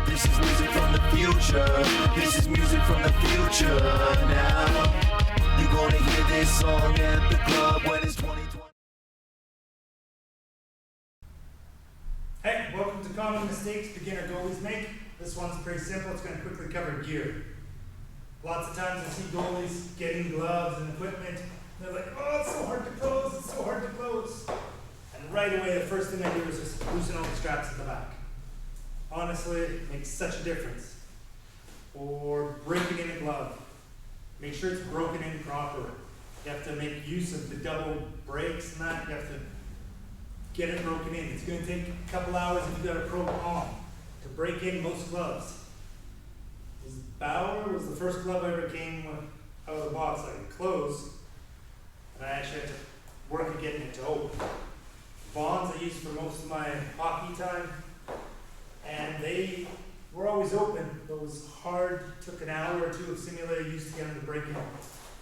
This is music from the future. This is music from the future now. You're gonna hear this song at the club when it's 2020. Hey, welcome to Common Mistakes Beginner Goalies Make. This one's pretty simple. It's going to quickly cover gear. Lots of times I see goalies getting gloves and equipment, and they're like, oh, it's so hard to close, it's so hard to close. And right away, the first thing I do is just loosen all the straps at the back. Honestly, it makes such a difference. Or breaking in a glove. Make sure it's broken in proper. You have to make use of the double breaks and that. You have to get it broken in. It's going to take a couple hours if you've got a pro on to break in most gloves. This Bauer was the first glove I ever came out of the box. I could close, and I actually had to work at getting it to open. Bonds I used for most of my hockey time, and they were always open, but it was hard. It took an hour or two of simulator use to get them to break in.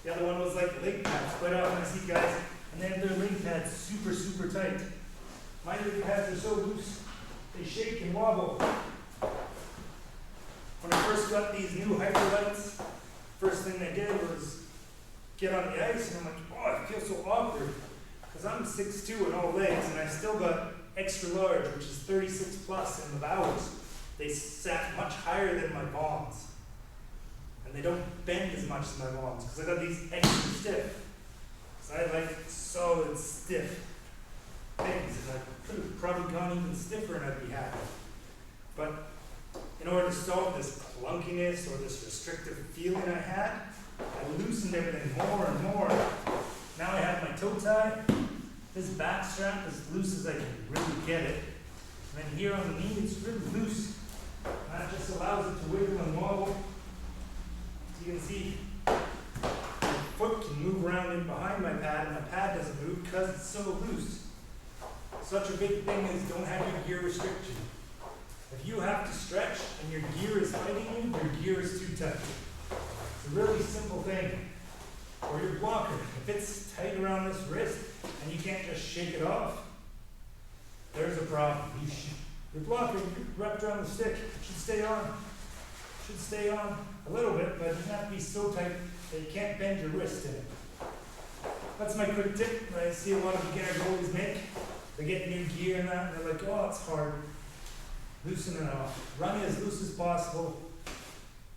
The other one was like leg pads. Quite often I see guys, and they have their leg pads super, super tight. My leg pads are so loose, they shake and wobble. When I first got these new hyperlights, first thing I did was get on the ice, and I'm like, oh, I feel so awkward. Because I'm 6'2" and all legs, and I still got extra large, which is 36 plus in the bowels. They sat much higher than my bonds. And they don't bend as much as my bonds, because I got these extra stiff. So I like solid, stiff things, and I could have probably gone even stiffer and I'd be happy. But in order to solve this clunkiness or this restrictive feeling I had, I loosened everything more and more. Now I have my toe tie. This back strap is loose as I can really get it. And then here on the knee, it's really loose. And that just allows it to wiggle and wobble. As you can see, my foot can move around in behind my pad, and my pad doesn't move because it's so loose. Such a big thing is don't have your gear restriction. If you have to stretch and your gear is fighting you, your gear is too tight. It's a really simple thing. Or your blocker. If it's tight around this wrist and you can't just shake it off, there's a problem. Your blocker, wrapped around the stick, should stay on. Should stay on a little bit, but it doesn't have to be so tight that you can't bend your wrist in it. That's my quick tip that I see a lot of beginner goalies make. They get new gear and that, and they're like, oh, it's hard. Loosen it off. Run it as loose as possible,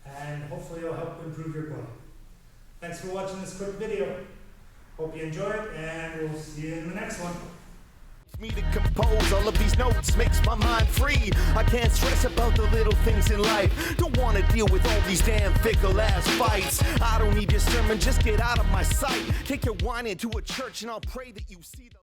and hopefully it'll help improve your play. Thanks for watching this quick video. Hope you enjoy it, and we'll see you in the next one. Me to compose all of these notes makes my mind free. I can't stress about the little things in life. Don't want to deal with all these damn fickle ass fights. I don't need your sermon, just get out of my sight. Take your whine into a church and I'll pray that you see the